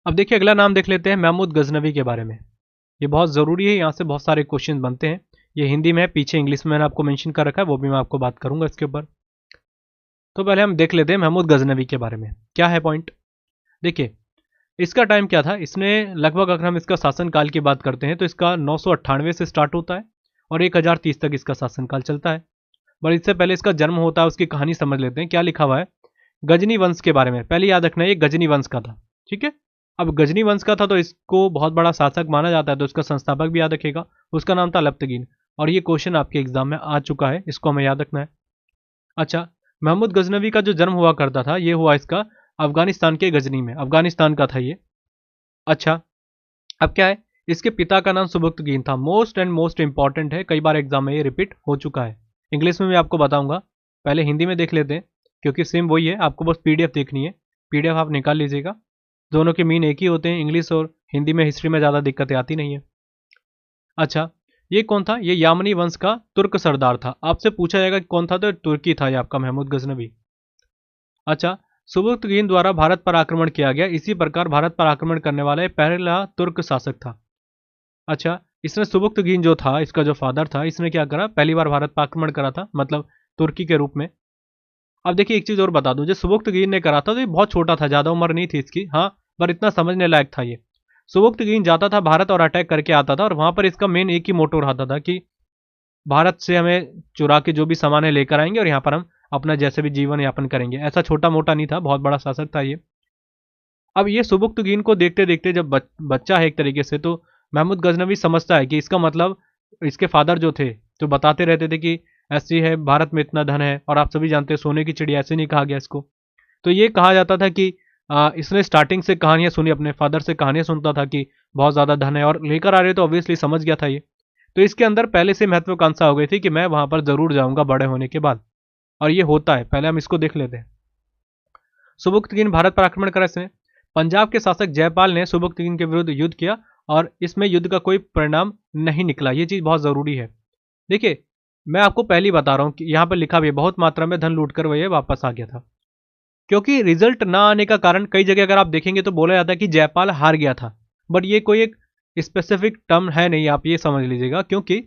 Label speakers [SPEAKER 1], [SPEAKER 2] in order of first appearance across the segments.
[SPEAKER 1] अब देखिए अगला नाम देख लेते हैं महमूद गजनवी के बारे में। ये बहुत ज़रूरी है, यहाँ से बहुत सारे क्वेश्चन बनते हैं। ये हिंदी में है, पीछे इंग्लिश में मैंने आपको मेंशन कर रखा है, वो भी मैं आपको बात करूंगा इसके ऊपर। तो पहले हम देख लेते हैं महमूद गजनवी के बारे में क्या है पॉइंट। देखिए इसका टाइम क्या था, इसने लगभग अगर हम इसका शासनकाल की बात करते हैं तो इसका 998 से स्टार्ट होता है और 1030 तक इसका शासनकाल चलता है। पर इससे पहले इसका जन्म होता है, उसकी कहानी समझ लेते हैं क्या लिखा हुआ है गजनी वंश के बारे में। पहले याद रखना है ये गजनी वंश का था, ठीक है। अब गजनी वंश का था तो इसको बहुत बड़ा शासक माना जाता है, तो इसका संस्थापक भी याद रखेगा, उसका नाम था लप्तगीन। और ये क्वेश्चन आपके एग्जाम में आ चुका है, इसको हमें याद रखना है। अच्छा, महमूद गजनवी का जो जन्म हुआ करता था ये हुआ इसका अफगानिस्तान के गजनी में, अफगानिस्तान का था ये। अच्छा, अब क्या है, इसके पिता का नाम सुबुक्तगीन था। मोस्ट एंड मोस्ट इंपॉर्टेंट है, कई बार एग्जाम में ये रिपीट हो चुका है। इंग्लिश में भी आपको बताऊंगा, पहले हिंदी में देख लेते हैं क्योंकि सेम वही है, आपको बस पीडीएफ देखनी है। पीडीएफ आप निकाल लीजिएगा, दोनों के मीन एक ही होते हैं, इंग्लिश और हिंदी में हिस्ट्री में ज़्यादा दिक्कतें आती नहीं है। अच्छा, ये कौन था, ये यामनी वंश का तुर्क सरदार था। आपसे पूछा जाएगा कि कौन था, तो तुर्की था ये आपका महमूद गजनवी। अच्छा, सुबुक्तगीन द्वारा भारत पर आक्रमण किया गया, इसी प्रकार भारत पर आक्रमण करने वाला पहला तुर्क शासक था। अच्छा, इसने सुबुक्तगीन जो था, इसका जो फादर था, इसने क्या करा, पहली बार भारत पर आक्रमण करा था, मतलब तुर्की के रूप में। अब देखिए एक चीज और बता दूं, जो सुबुक्तगीन ने करा था तो ये बहुत छोटा था, ज्यादा उम्र नहीं थी इसकी, हाँ, पर इतना समझने लायक था ये। सुबुक्तगीन जाता था भारत और अटैक करके आता था, और वहां पर इसका मेन एक ही मोटो रहता था कि भारत से हमें चुरा के जो भी सामान है लेकर आएंगे और यहाँ पर हम अपना जैसे भी जीवन यापन करेंगे। ऐसा छोटा मोटा नहीं था, बहुत बड़ा शासक था ये। अब ये सुबुक्तगीन को देखते देखते जब बच्चा है एक तरीके से, तो महमूद गजनवी समझता है कि इसका मतलब इसके फादर जो थे तो बताते रहते थे कि ऐसी है, भारत में इतना धन है, और आप सभी जानते हैं सोने की चिड़िया, ऐसे नहीं कहा गया इसको। तो ये कहा जाता था कि इसने स्टार्टिंग से कहानियां सुनी, अपने फादर से कहानियां सुनता था कि बहुत ज़्यादा धन है और लेकर आ रहे, तो ऑब्वियसली समझ गया था ये। तो इसके अंदर पहले से महत्वाकांक्षा हो गई थी कि मैं वहां पर जरूर जाऊंगा बड़े होने के बाद, और ये होता है। पहले हम इसको देख लेते हैं। सुबुक्तगीन भारत पर आक्रमण करा इसने। पंजाब के शासक जयपाल ने सुबुक्तगीन के विरुद्ध युद्ध किया और इसमें युद्ध का कोई परिणाम नहीं निकला, ये चीज बहुत जरूरी है। देखिए मैं आपको पहले ही बता रहा हूं कि यहाँ पर लिखा भी है बहुत मात्रा में धन लूट कर वह वापस आ गया था, क्योंकि रिजल्ट ना आने का कारण कई जगह अगर आप देखेंगे तो बोला जाता है कि जयपाल हार गया था, बट ये कोई एक स्पेसिफिक टर्म है नहीं, आप ये समझ लीजिएगा। क्योंकि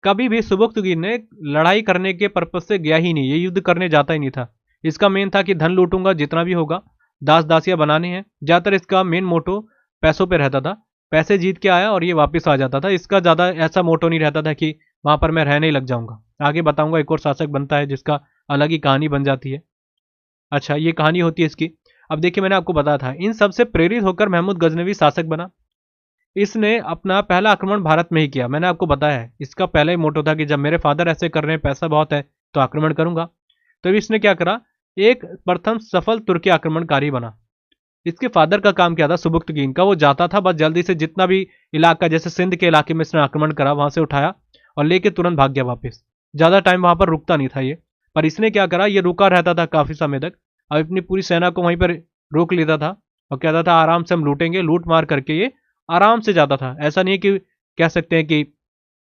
[SPEAKER 1] कभी भी सुबुक्तगीन ने लड़ाई करने के पर्पज से गया ही नहीं, ये युद्ध करने जाता ही नहीं था। इसका मेन था कि धन लूटूंगा जितना भी होगा, दास दासियां बनाने हैं, ज्यादातर इसका मेन मोटो पैसों पे रहता था। पैसे जीत के आया और ये वापस आ जाता था, इसका ज्यादा ऐसा मोटो नहीं रहता था कि वहां पर मैं रहने ही लग जाऊंगा। आगे बताऊंगा एक और शासक बनता है जिसका अलग ही कहानी बन जाती है। अच्छा, ये कहानी होती है इसकी। अब देखिए मैंने आपको बताया था, इन सबसे प्रेरित होकर महमूद गजनवी शासक बना। इसने अपना पहला आक्रमण भारत में ही किया, मैंने आपको बताया है इसका पहला ही मोटो था कि जब मेरे फादर ऐसे कर रहे हैं, पैसा बहुत है, तो आक्रमण करूंगा। तो इसने क्या करा, एक प्रथम सफल तुर्की आक्रमणकारी बना। इसके फादर का काम क्या था, सुबुक्तगीन का, वो जाता था बस जल्दी से जितना भी इलाका, जैसे सिंध के इलाके में इसने आक्रमण करा, वहां से उठाया और लेके तुरंत भाग गया वापस। ज्यादा टाइम वहां पर रुकता नहीं था ये। पर इसने क्या करा, ये रुका रहता था काफी समय तक, और अपनी पूरी सेना को वहीं पर रोक लेता था और कहता था आराम से हम लूटेंगे, लूट मार करके ये आराम से जाता था। ऐसा नहीं कि कह सकते हैं कि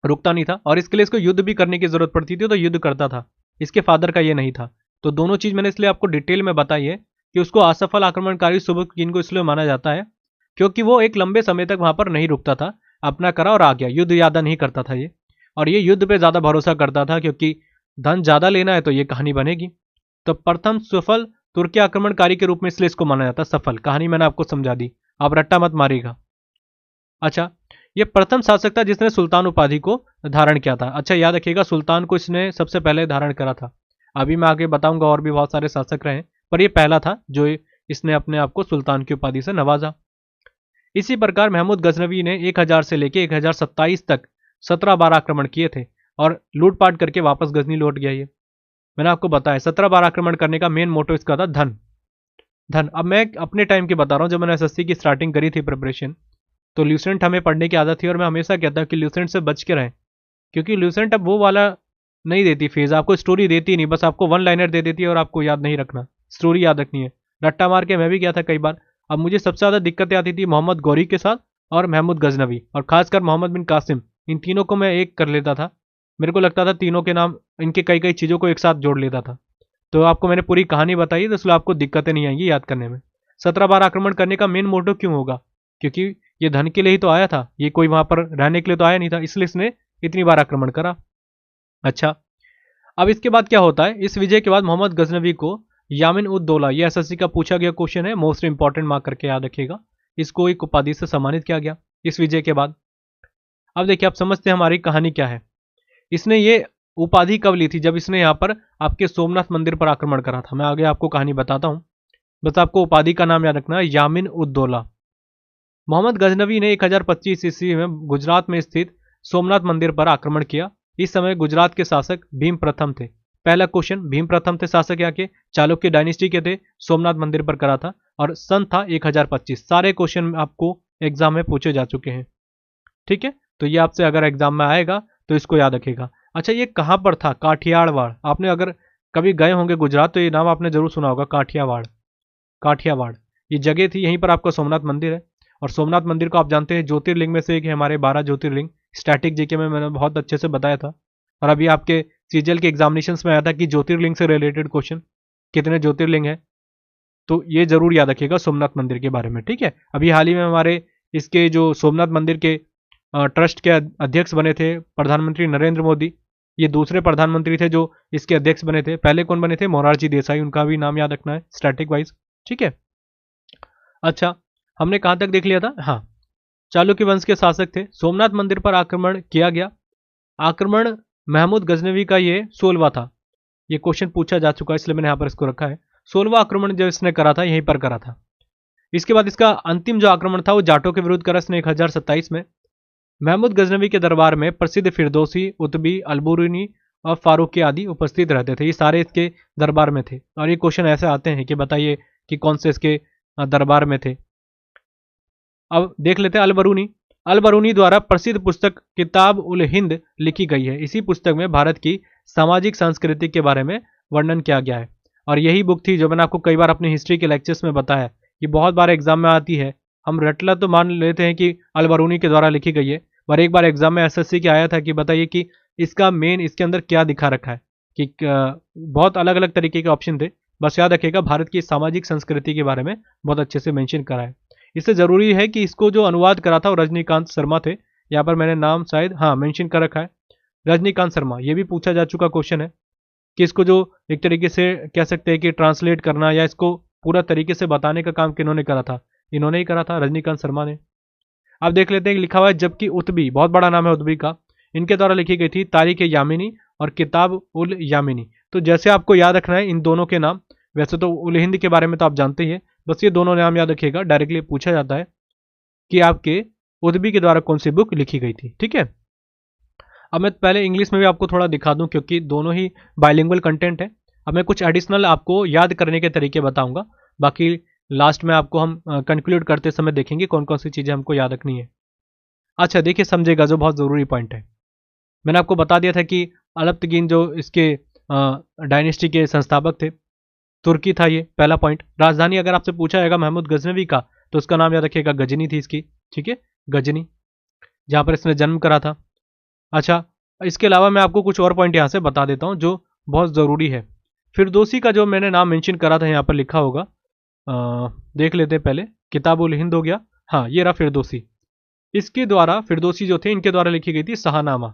[SPEAKER 1] रुकता नहीं था, और इसके लिए इसको युद्ध भी करने की जरूरत पड़ती थी तो युद्ध करता था। इसके फादर का ये नहीं था। तो दोनों चीज मैंने इसलिए आपको डिटेल में बताई है कि उसको असफल आक्रमणकारी सुबुक्तगीन को इसलिए माना जाता है क्योंकि वो एक लंबे समय तक वहां पर नहीं रुकता था, अपना करा और आ गया, युद्ध ज्यादा नहीं करता था ये। और ये युद्ध पे ज्यादा भरोसा करता था क्योंकि धन ज्यादा लेना है तो ये कहानी बनेगी। तो प्रथम सफल तुर्की आक्रमणकारी के रूप में इसलिए इसको माना जाता है सफल। कहानी मैंने आपको समझा दी, आप रट्टा मत मारिएगा। अच्छा, ये प्रथम शासक था जिसने सुल्तान उपाधि को धारण किया था। अच्छा याद रखिएगा, सुल्तान को इसने सबसे पहले धारण करा था। अभी मैं आगे बताऊंगा और भी बहुत सारे शासक रहे, पर ये पहला था जो इसने अपने आप को सुल्तान की उपाधि से नवाजा। इसी प्रकार महमूद गजनवी ने 1000 से लेकर 1027 तक 17 बार आक्रमण किए थे और लूटपाट करके वापस गजनी लौट गया। ये मैंने आपको बताया 17 बार आक्रमण करने का मेन मोटो इसका था धन। धन अब मैं अपने टाइम की बता रहा हूँ, जब मैंने एसएससी की स्टार्टिंग करी थी प्रिपरेशन, तो ल्यूसेंट हमें पढ़ने की आदत थी और मैं हमेशा कहता हूँ कि ल्यूसेंट से बच के रहें, क्योंकि ल्यूसेंट अब वो वाला नहीं देती फेज, आपको स्टोरी देती नहीं, बस आपको वन लाइनर दे देती है और आपको याद नहीं रखना, स्टोरी याद रखनी है। रट्टा मार के मैं भी गया था कई बार। अब मुझे सबसे ज़्यादा दिक्कतें आती थी मोहम्मद गौरी के साथ और महमूद गजनवी, और खासकर मोहम्मद बिन कासिम, इन तीनों को मैं एक कर लेता था। मेरे को लगता था तीनों के नाम, इनके कई कई चीज़ों को एक साथ जोड़ लेता था। तो आपको मैंने पूरी कहानी बताई, तो इसलिए आपको दिक्कतें नहीं आएंगी याद करने में। 17 बार आक्रमण करने का मेन मोटो क्यों होगा, क्योंकि ये धन के लिए ही तो आया था, ये कोई वहां पर रहने के लिए तो आया नहीं था, इसलिए इसने इतनी बार आक्रमण करा। अच्छा, अब इसके बाद क्या होता है, इस विजय के बाद मोहम्मद गजनवी को यामिन उद दौला, ये एसएससी का पूछा गया क्वेश्चन है, मोस्ट इंपॉर्टेंट मार्क करके याद रखिएगा, इसको एक उपाधि से सम्मानित किया गया इस विजय के बाद। अब देखिए, आप समझते हैं हमारी कहानी क्या है। इसने ये उपाधि कब ली थी, जब इसने यहाँ पर आपके सोमनाथ मंदिर पर आक्रमण करा था। मैं आगे आपको कहानी बताता हूँ, बस आपको उपाधि का नाम याद रखना है, यामिन उद दौला। मोहम्मद गजनवी ने 1025 ईस्वी में गुजरात में स्थित सोमनाथ मंदिर पर आक्रमण किया। इस समय गुजरात के शासक भीम प्रथम थे। पहला क्वेश्चन, भीम प्रथम थे शासक यहाँ के, चालुक्य डायनेस्टी के थे, सोमनाथ मंदिर पर करा था, और सन था 1025। सारे क्वेश्चन आपको एग्जाम में पूछे जा चुके हैं, ठीक है। तो ये आपसे अगर एग्जाम में आएगा तो इसको याद रखेगा। अच्छा, ये कहाँ पर था? काठियावाड़। आपने अगर कभी गए होंगे गुजरात तो ये नाम आपने जरूर सुना होगा, काठियावाड़। काठियावाड़ ये जगह थी, यहीं पर आपका सोमनाथ मंदिर है। और सोमनाथ मंदिर को आप जानते हैं ज्योतिर्लिंग में से एक है, हमारे 12 ज्योतिर्लिंग। स्टैटिक जीके में मैंने बहुत अच्छे से बताया था, और अभी आपके सीजीएल के एग्जामिनेशंस में आया था कि ज्योतिर्लिंग से रिलेटेड क्वेश्चन, कितने ज्योतिर्लिंग है, तो ये जरूर याद रखिएगा सोमनाथ मंदिर के बारे में, ठीक है। अभी हाल ही में हमारे इसके जो सोमनाथ मंदिर के ट्रस्ट के अध्यक्ष बने थे प्रधानमंत्री नरेंद्र मोदी। ये दूसरे प्रधानमंत्री थे जो इसके अध्यक्ष बने थे। पहले कौन बने थे? मोरारजी देसाई, उनका भी नाम याद रखना है स्टैटिक वाइज, ठीक है। अच्छा, हमने कहां तक देख लिया था? हाँ, चालुक्य वंश के शासक थे। सोमनाथ मंदिर पर आक्रमण किया गया। आक्रमण महमूद गजनवी का ये 16वां था। ये क्वेश्चन पूछा जा चुका है, इसलिए मैंने यहां पर इसको रखा है। 16वां आक्रमण जो इसने करा था यहीं पर करा था। इसके बाद इसका अंतिम जो आक्रमण था वो जाटों के विरुद्ध करा इसने 1027 में। महमूद गजनवी के दरबार में प्रसिद्ध फिरदौसी, उतबी, अलबुरुनी और फारूकी आदि उपस्थित रहते थे। ये सारे इसके दरबार में थे। और ये क्वेश्चन ऐसे आते हैं कि बताइए कि कौन से इसके दरबार में थे। अब देख लेते हैं अलबरूनी। अलबरूनी द्वारा प्रसिद्ध पुस्तक किताब उल हिंद लिखी गई है। इसी पुस्तक में भारत की सामाजिक संस्कृति के बारे में वर्णन किया गया है। और यही बुक थी जो मैंने आपको कई बार अपनी हिस्ट्री के लेक्चर्स में बताया, ये बहुत बार एग्जाम में आती है। हम रटला तो मान लेते हैं कि अलबरूनी के द्वारा लिखी गई है, पर एक बार एग्जाम में एसएससी के आया था कि बताइए कि इसका मेन इसके अंदर क्या दिखा रखा है, कि बहुत अलग अलग तरीके के ऑप्शन थे। बस याद रखिएगा, भारत की सामाजिक संस्कृति के बारे में बहुत अच्छे से मेंशन करा है। इससे जरूरी है कि इसको जो अनुवाद करा था वो रजनीकांत शर्मा थे। यहाँ पर मैंने नाम शायद मेंशन कर रखा है, रजनीकांत शर्मा। ये भी पूछा जा चुका क्वेश्चन है कि इसको जो एक तरीके से कह सकते हैं कि ट्रांसलेट करना या इसको पूरा तरीके से बताने का काम किन्होंने करा था? इन्होंने ही करा था, रजनीकांत शर्मा ने। अब देख लेते हैं, लिखा हुआ है जबकि उतबी, बहुत बड़ा नाम है उतबी का, इनके द्वारा लिखी गई थी तारीख यामिनी और किताब उल यामिनी। तो जैसे आपको याद रखना है इन दोनों के नाम, वैसे तो उल हिंद के बारे में तो आप जानते ही हैं, बस ये दोनों नाम याद रखिएगा। डायरेक्टली पूछा जाता है कि आपके उतबी के द्वारा कौन सी बुक लिखी गई थी, ठीक है। अब मैं पहले इंग्लिश में भी आपको थोड़ा दिखा दूं, क्योंकि दोनों ही बाइलिंगुअल कंटेंट है। अब मैं कुछ एडिशनल आपको याद करने के तरीके बताऊंगा, बाकी लास्ट में आपको हम कंक्लूड करते समय देखेंगे कौन कौन सी चीज़ें हमको याद रखनी है। अच्छा देखिए, समझेगा, जो बहुत ज़रूरी पॉइंट है। मैंने आपको बता दिया था कि अलप्तगीन जो इसके डायनेस्टी के संस्थापक थे, तुर्की था ये, पहला पॉइंट। राजधानी अगर आपसे पूछा जाएगा महमूद गजनवी का, तो उसका नाम याद रखिएगा, गजनी थी इसकी, ठीक है, गजनी, जहाँ पर इसने जन्म करा था। अच्छा, इसके अलावा मैं आपको कुछ और पॉइंट यहाँ से बता देता हूँ जो बहुत ज़रूरी है। फिरदौसी का जो मैंने नाम मेंशन करा था यहाँ पर लिखा होगा, देख लेते हैं पहले। किताब उल हिंद हो गया, हाँ ये रहा फिरदौसी। इसके द्वारा फिरदौसी जो थे इनके द्वारा लिखी गई थी शाहनामा।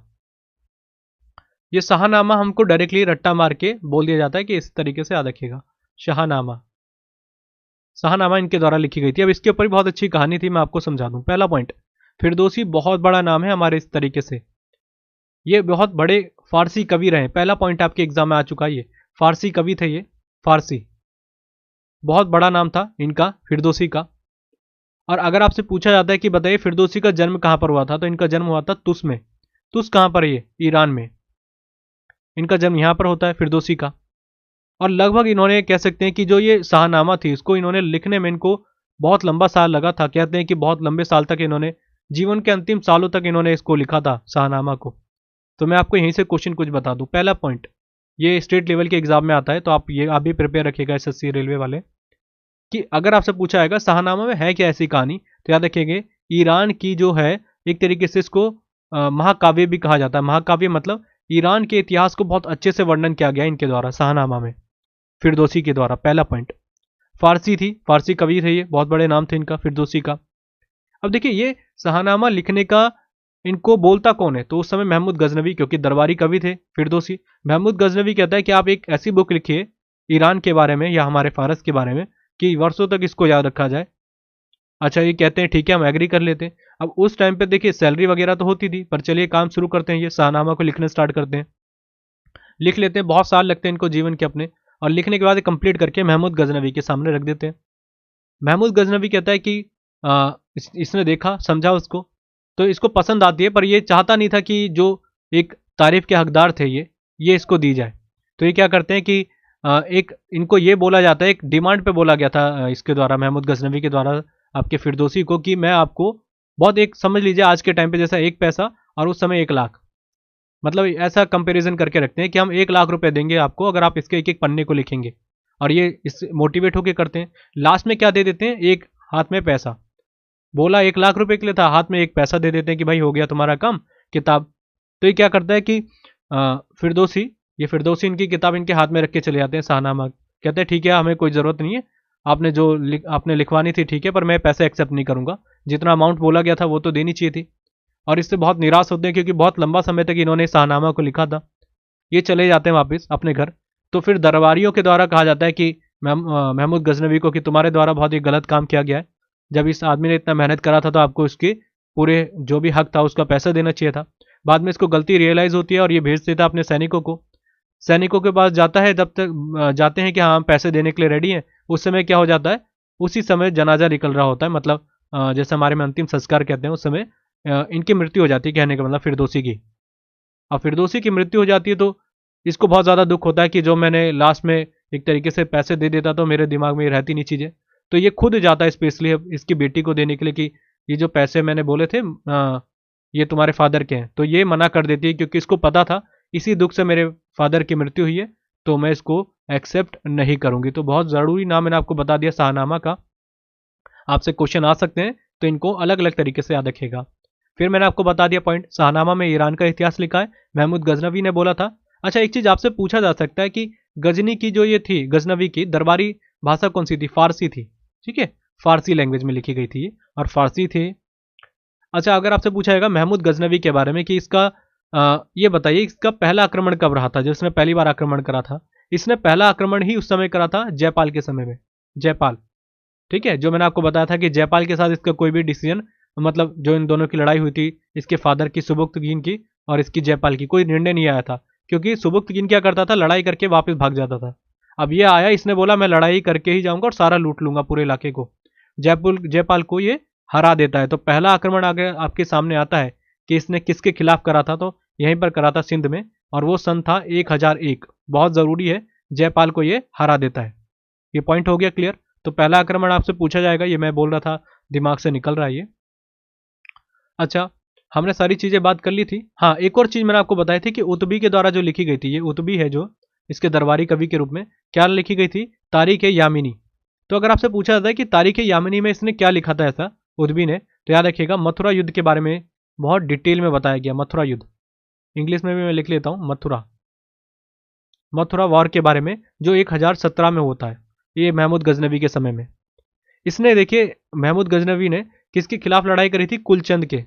[SPEAKER 1] ये शाहनामा हमको डायरेक्टली रट्टा मार के बोल दिया जाता है कि इस तरीके से याद रखिएगा, शाहनामा। शाहनामा इनके द्वारा लिखी गई थी। अब इसके ऊपर भी बहुत अच्छी कहानी थी, मैं आपको समझा दूं। पहला पॉइंट, फिरदौसी बहुत बड़ा नाम है हमारे इस तरीके से, ये बहुत बड़े फारसी कवि रहे। पहला पॉइंट आपके एग्जाम में आ चुका है, ये फारसी कवि थे, ये फारसी, बहुत बड़ा नाम था इनका फिरदौसी का। और अगर आपसे पूछा जाता है कि बताइए फिरदौसी का जन्म कहां पर हुआ था, तो इनका जन्म हुआ था तुस में। तुस कहां पर है? ये ईरान में। इनका जन्म यहां पर होता है फिरदौसी का। और लगभग इन्होंने कह सकते हैं कि जो ये शाहनामा थी इसको इन्होंने लिखने में इनको बहुत लंबा साल लगा था। कहते हैं कि बहुत लंबे साल तक इन्होंने, जीवन के अंतिम सालों तक इन्होंने इसको लिखा था शाहनामा को। तो मैं आपको यहीं से क्वेश्चन कुछ बता दूं। पहला पॉइंट, ये स्टेट लेवल के एग्जाम में आता है, तो आप भी प्रिपेयर रखिएगा एसएससी रेलवे वाले, कि अगर आपसे पूछा जाएगा शाहनामा में है क्या ऐसी कहानी, तो याद रखिएगा ईरान की जो है एक तरीके से इसको महाकाव्य भी कहा जाता है। महाकाव्य मतलब ईरान के इतिहास को बहुत अच्छे से वर्णन किया गया इनके द्वारा शाहनामा में, फिरदौसी के द्वारा। पहला पॉइंट, फारसी थी, फारसी कवि थे ये, बहुत बड़े नाम थे इनका फिरदौसी का। अब देखिए ये शाहनामा लिखने का इनको बोलता कौन है, तो उस समय महमूद गजनवी, क्योंकि दरबारी कवि थे फिरदौसी। महमूद गजनवी कहता है कि आप एक ऐसी बुक लिखिए ईरान के बारे में या हमारे फारस के बारे में कि वर्षों तक इसको याद रखा जाए। अच्छा ये कहते हैं ठीक है, हम एग्री कर लेते हैं। अब उस टाइम पे देखिए सैलरी वगैरह तो होती थी, पर चलिए काम शुरू करते हैं, ये शाहनामा को लिखना स्टार्ट करते हैं। लिख लेते हैं, बहुत साल लगते हैं इनको जीवन के अपने, और लिखने के बाद कंप्लीट करके महमूद गजनवी के सामने रख देते हैं। महमूद गजनवी कहता है कि इसने देखा, समझा उसको, तो इसको पसंद आती है, पर ये चाहता नहीं था कि जो एक तारीफ के हकदार थे ये इसको दी जाए। तो ये क्या करते हैं कि एक इनको ये बोला जाता है, एक डिमांड पे बोला गया था इसके द्वारा, महमूद गजनवी के द्वारा आपके फिरदौसी को, कि मैं आपको बहुत, एक समझ लीजिए आज के टाइम पे जैसा 1 पैसा और उस समय 1 लाख, मतलब ऐसा कंपैरिजन करके रखते हैं कि हम 1 लाख रुपए देंगे आपको अगर आप इसके एक एक पन्ने को लिखेंगे। और ये इस मोटिवेट होकर करते हैं। लास्ट में क्या दे देते हैं, एक हाथ में पैसा, बोला 1 लाख रुपए के लिए था, हाथ में एक पैसा दे देते हैं कि भाई हो गया तुम्हारा काम, किताब। तो ये क्या करता है कि फिरदौसी, ये फिरदौसी इनकी किताब इनके हाथ में रख के चले जाते हैं शाहनामा। कहते हैं ठीक है, हमें कोई ज़रूरत नहीं है, आपने जो आपने लिखवानी थी ठीक है, पर मैं पैसे एक्सेप्ट नहीं करूंगा, जितना अमाउंट बोला गया था वो तो देनी चाहिए थी। और इससे बहुत निराश होते हैं, क्योंकि बहुत लंबा समय तक इन्होंने शाहनामा को लिखा था। ये चले जाते हैं वापस अपने घर। तो फिर दरबारियों के द्वारा कहा जाता है कि महमूद गजनवी को कि तुम्हारे द्वारा बहुत ही गलत काम किया गया है, जब इस आदमी ने इतना मेहनत करा था तो आपको उसके पूरे जो भी हक था उसका पैसा देना चाहिए था। बाद में इसको गलती रियलाइज होती है और ये भेज देता है अपने सैनिकों को। सैनिकों के पास जाता है, जब तक जाते हैं कि हाँ हम पैसे देने के लिए रेडी हैं, उस समय क्या हो जाता है, उसी समय जनाजा निकल रहा होता है, मतलब जैसे हमारे में अंतिम संस्कार कहते हैं, उस समय इनकी मृत्यु हो जाती है, कहने का मतलब फिरदौसी की। अब फिरदौसी की मृत्यु हो जाती है तो इसको बहुत ज़्यादा दुख होता है कि जो मैंने लास्ट में एक तरीके से पैसे दे देता तो मेरे दिमाग में ये रहती नहीं चीज़ें। तो ये खुद जाता है स्पेशली अब इसकी बेटी को देने के लिए कि ये जो पैसे मैंने बोले थे ये तुम्हारे फादर के हैं। तो ये मना कर देती है, क्योंकि इसको पता था इसी दुख से मेरे फादर की मृत्यु हुई है, तो मैं इसको एक्सेप्ट नहीं करूंगी। तो बहुत ज़रूरी नाम मैंने आपको बता दिया शाहनामा का। आपसे क्वेश्चन आ सकते हैं, तो इनको अलग अलग तरीके से याद रखेगा। फिर मैंने आपको बता दिया पॉइंट, शाहनामा में ईरान का इतिहास लिखा है, महमूद गजनवी ने बोला था। अच्छा एक चीज़ आपसे पूछा जा सकता है कि गजनी की जो ये थी, गजनवी की दरबारी भाषा कौन सी थी, फारसी थी, ठीक है, फारसी लैंग्वेज में लिखी गई थी और फारसी थी। अच्छा अगर आपसे पूछा जाएगा महमूद गजनवी के बारे में कि इसका ये बताइए इसका पहला आक्रमण कब रहा था, जब इसने पहली बार आक्रमण करा था। इसने पहला आक्रमण ही उस समय करा था जयपाल के समय में, जयपाल, ठीक है, जो मैंने आपको बताया था कि जयपाल के साथ इसका कोई भी डिसीजन, मतलब जो इन दोनों की लड़ाई हुई थी, इसके फादर की सुबुक्तगीन की और इसकी जयपाल की, कोई निर्णय नहीं आया था, क्योंकि सुबुक्तगीन क्या करता था, लड़ाई करके वापस भाग जाता था। अब ये आया, इसने बोला मैं लड़ाई करके ही जाऊंगा और सारा लूट लूंगा पूरे इलाके को। जयपाल को ये हरा देता है। तो पहला आक्रमण आगे आपके सामने आता है कि इसने किसके खिलाफ करा था, तो यहीं पर करा था सिंध में, और वो सन था 1001। बहुत जरूरी है, जयपाल को ये हरा देता है। ये पॉइंट हो गया क्लियर। तो पहला आक्रमण आपसे पूछा जाएगा, ये मैं बोल रहा था दिमाग से निकल रहा है ये। अच्छा हमने सारी चीजें बात कर ली थी। हाँ एक और चीज मैंने आपको बताई थी कि उतबी के द्वारा जो लिखी गई थी, ये उतबी है जो इसके दरबारी कवि के रूप में क्या लिखी गई थी, तारीख यामिनी। तो अगर आपसे पूछा जाता है कि तारीख यामिनी में इसने क्या लिखा था ऐसा उतबी ने, तो याद रखिएगा मथुरा युद्ध के बारे में बहुत डिटेल में बताया गया। मथुरा युद्ध, इंग्लिश में भी मैं लिख लेता हूँ, मथुरा वॉर के बारे में, जो 1017 में होता है, ये महमूद गजनवी के समय में। इसने देखिए महमूद गजनवी ने किसके खिलाफ लड़ाई करी थी, कुलचंद के,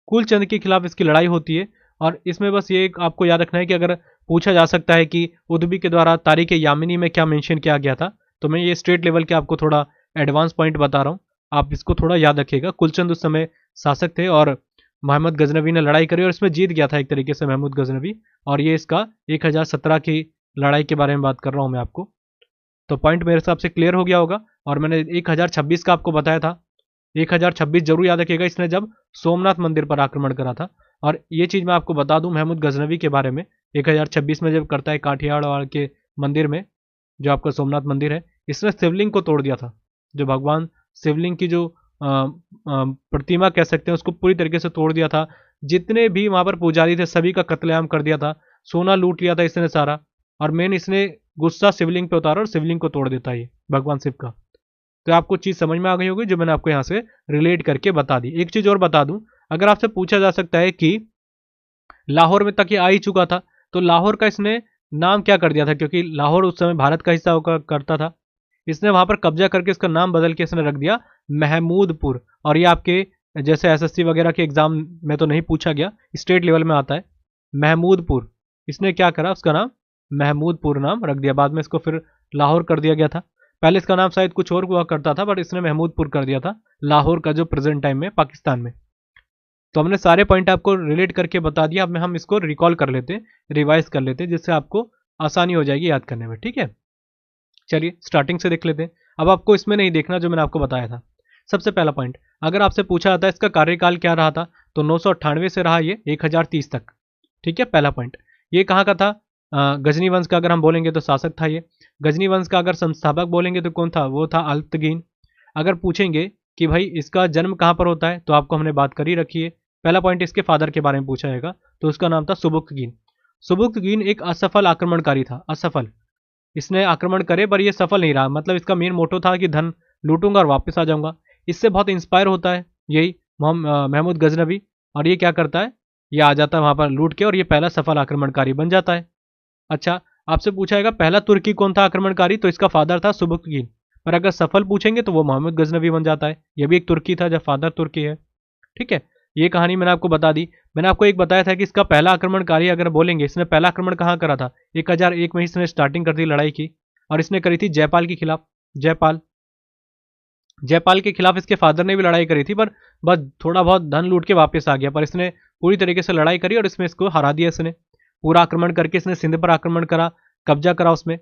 [SPEAKER 1] कुलचंद के खिलाफ इसकी लड़ाई होती है। और इसमें बस ये आपको याद रखना है कि अगर पूछा जा सकता है कि उदबी के द्वारा तारीख यामिनी में क्या मेंशन किया गया था, तो मैं ये स्टेट लेवल के आपको थोड़ा एडवांस पॉइंट बता रहा हूँ, आप इसको थोड़ा याद रखिएगा। कुलचंद उस समय शासक थे और मोहम्मद गजनवी ने लड़ाई करी और इसमें जीत गया था एक तरीके से महमूद गजनवी। और ये इसका 1017 की लड़ाई के बारे में बात कर रहा हूँ मैं आपको। तो पॉइंट मेरे हिसाब से क्लियर हो गया होगा। और मैंने 1026 का आपको बताया था, 1026 जरूर याद रखिएगा, इसने जब सोमनाथ मंदिर पर आक्रमण करा था। और ये चीज़ मैं आपको बता दूं महमूद गजनवी के बारे में, 1026 में जब करता है काठियावाड़ के मंदिर में, जो आपका सोमनाथ मंदिर है, इसने शिवलिंग को तोड़ दिया था। जो भगवान शिवलिंग की जो प्रतिमा कह सकते हैं, उसको पूरी तरीके से तोड़ दिया था। जितने भी वहां पर पुजारी थे सभी का कत्लेआम कर दिया था, सोना लूट लिया था इसने सारा। और मेन इसने गुस्सा शिवलिंग पे उतारा और शिवलिंग को तोड़ देता है ये भगवान शिव का। तो आपको चीज़ समझ में आ गई होगी जो मैंने आपको यहाँ से रिलेट करके बता दी। एक चीज़ और बता दूं, अगर आपसे पूछा जा सकता है कि लाहौर में तक ये आ ही चुका था, तो लाहौर का इसने नाम क्या कर दिया था, क्योंकि लाहौर उस समय भारत का हिस्सा होकर करता था, इसने वहां पर कब्जा करके इसका नाम बदल के इसने रख दिया महमूदपुर। और ये आपके जैसे एसएससी वगैरह के एग्जाम में तो नहीं पूछा गया, स्टेट लेवल में आता है महमूदपुर। इसने क्या करा, उसका नाम महमूदपुर नाम रख दिया, बाद में इसको फिर लाहौर कर दिया गया था। पहले इसका नाम शायद कुछ और हुआ करता था, बट इसने महमूदपुर कर दिया था लाहौर का, जो प्रेजेंट टाइम में पाकिस्तान में। तो हमने सारे पॉइंट आपको रिलेट करके बता दिया। अब में हम इसको रिकॉल कर लेते, रिवाइज कर लेते, जिससे आपको आसानी हो जाएगी याद करने में। ठीक है, चलिए स्टार्टिंग से देख लेते हैं। अब आपको इसमें नहीं देखना जो मैंने आपको बताया था। सबसे पहला पॉइंट, अगर आपसे पूछा जाता है इसका कार्यकाल क्या रहा था, तो 998 से रहा ये 1030 तक। ठीक है, पहला पॉइंट। ये कहाँ का था, गजनी वंश का अगर हम बोलेंगे तो शासक था ये। गजनी वंश का अगर संस्थापक बोलेंगे तो कौन था, वो था अल्तगीन। अगर पूछेंगे कि भाई इसका जन्म कहाँ पर होता है, तो आपको हमने बात कर ही रखी है। पहला पॉइंट इसके फादर के बारे में पूछा जाएगा, तो उसका नाम था सुबुक्तगीन। सुबुक्तगीन एक असफल आक्रमणकारी था, असफल। इसने आक्रमण करे पर ये सफल नहीं रहा, मतलब इसका मेन मोटो था कि धन लूटूंगा और वापस आ जाऊंगा। इससे बहुत इंस्पायर होता है यही महमूद गजनवी, और ये क्या करता है, ये आ जाता है वहां पर लूट के, और ये पहला सफल आक्रमणकारी बन जाता है। अच्छा, आपसे पूछा जाएगा पहला तुर्की कौन था आक्रमणकारी, तो इसका फादर था सुबुक्तगीन। पर अगर सफल पूछेंगे तो वो महमूद गजनवी बन जाता है, ये भी एक तुर्की था जब फादर तुर्की है। ठीक है, ये कहानी मैंने आपको बता दी। मैंने आपको एक बताया था कि इसका पहला आक्रमणकारी अगर बोलेंगे, इसने पहला आक्रमण कहाँ करा था, 1001 में इसने स्टार्टिंग कर दी लड़ाई की, और इसने करी थी जयपाल के खिलाफ। जयपाल जयपाल के खिलाफ इसके फादर ने भी लड़ाई करी थी, पर बस थोड़ा बहुत धन लूट के वापस आ गया, पर इसने पूरी तरीके से लड़ाई करी और इसमें इसको हरा दिया। इसने पूरा आक्रमण करके इसने सिंध पर आक्रमण करा, कब्जा करा उसमें।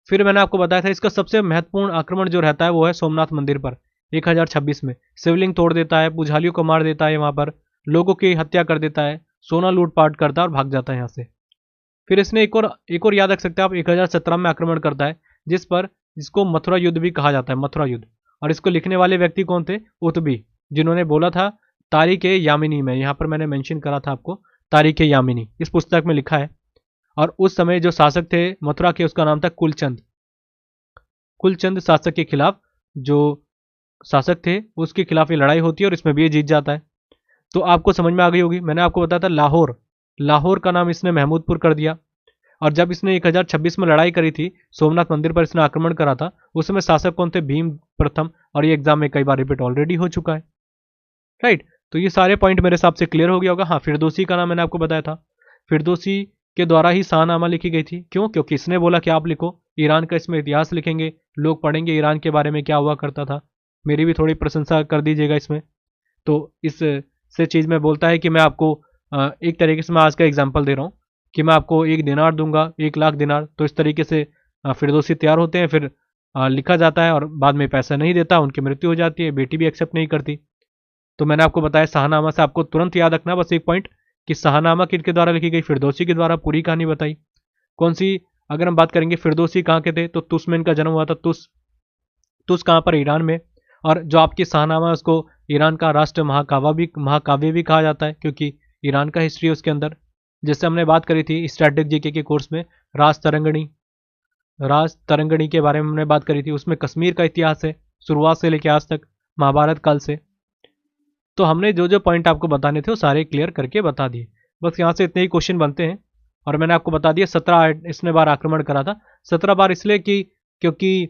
[SPEAKER 1] फिर मैंने आपको बताया था इसका सबसे महत्वपूर्ण आक्रमण जो रहता है वो है सोमनाथ मंदिर पर 1026 में। शिवलिंग तोड़ देता है, पुजारियों को मार देता है, वहां पर लोगों की हत्या कर देता है, सोना लूटपाट करता है और भाग जाता है यहाँ से। फिर इसने एक और याद रख सकते हैं आप, 1017 में आक्रमण करता है, जिसको मथुरा युद्ध भी कहा जाता है, मथुरा युद्ध। और इसको लिखने वाले व्यक्ति कौन थे, उतबी, जिन्होंने बोला था तारीख यामिनी में, यहाँ पर मैंने मेंशन करा था आपको, तारीख यामिनी इस पुस्तक में लिखा है। और उस समय जो शासक थे मथुरा के, उसका नाम था कुलचंद। कुलचंद शासक के खिलाफ, जो शासक थे उसके खिलाफ ये लड़ाई होती है और इसमें भी ये जीत जाता है। तो आपको समझ में आ गई होगी, मैंने आपको बताया था लाहौर, लाहौर का नाम इसने महमूदपुर कर दिया। और जब इसने 1026 में लड़ाई करी थी, सोमनाथ मंदिर पर इसने आक्रमण करा था, उस समय शासक कौन थे, भीम प्रथम। और ये एग्जाम में कई बार रिपीट ऑलरेडी हो चुका है। राइट, तो ये सारे पॉइंट मेरे हिसाब से क्लियर हो गया होगा। हाँ, फिरदौसी का नाम मैंने आपको बताया था, फिरदौसी के द्वारा ही शाहनामा लिखी गई थी। क्यों, क्योंकि इसने बोला कि आप लिखो, ईरान का इसमें इतिहास लिखेंगे, लोग पढ़ेंगे ईरान के बारे में क्या हुआ करता था। मेरी भी थोड़ी प्रशंसा कर दीजिएगा इसमें। तो इस से चीज़ में बोलता है कि मैं आपको एक तरीके से मैं आज का एग्जाम्पल दे रहा हूँ कि मैं आपको 1 दिनार दूंगा, 1 लाख दिनार। तो इस तरीके से फिरदौसी तैयार होते हैं, फिर लिखा जाता है और बाद में पैसा नहीं देता, उनकी मृत्यु हो जाती है, बेटी भी एक्सेप्ट नहीं करती। तो मैंने आपको बताया शाहनामा से आपको तुरंत याद रखना बस एक पॉइंट, कि शाहनामा किसके द्वारा लिखी गई, फिरदौसी के द्वारा पूरी कहानी बताई। कौन सी, अगर हम बात करेंगे फिरदौसी कहाँ के थे, तो तुस में इनका जन्म हुआ था। तुस कहाँ पर, ईरान में। और जो आपकी शाहनामा है उसको ईरान का राष्ट्र महाकाव्य भी कहा जाता है, क्योंकि ईरान का हिस्ट्री है उसके अंदर। जैसे हमने बात करी थी स्ट्रैटेजिक जीके के कोर्स में, राज तरंगणी के बारे में हमने बात करी थी, उसमें कश्मीर का इतिहास है शुरुआत से लेकर आज तक, महाभारत काल से। तो हमने जो जो पॉइंट आपको बताने थे वो सारे क्लियर करके बता दिए। बस यहाँ से इतने ही क्वेश्चन बनते हैं। और मैंने आपको बता दिया 17 इसने बार आक्रमण करा था। 17 बार इसलिए कि क्योंकि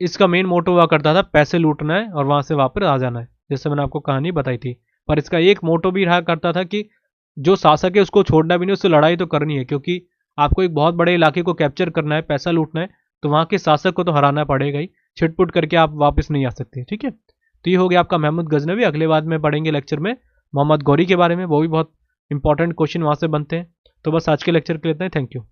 [SPEAKER 1] इसका मेन मोटो हुआ करता था पैसे लूटना है और वहां से वापस आ जाना है, जैसे मैंने आपको कहानी बताई थी। पर इसका एक मोटो भी रहा करता था कि जो शासक है उसको छोड़ना भी नहीं, उससे लड़ाई तो करनी है, क्योंकि आपको एक बहुत बड़े इलाके को कैप्चर करना है, पैसा लूटना है, तो वहां के शासक को तो हराना पड़ेगा ही, छिटपुट करके आप वापस नहीं आ सकते। ठीक है, तो ये हो गया आपका महमूद गजनवी। अगले बाद में पढ़ेंगे लेक्चर में मोहम्मद गौरी के बारे में, वो भी बहुत इंपॉर्टेंट क्वेश्चन वहां से बनते हैं। तो बस आज के लेक्चर के लिए इतना ही, थैंक यू।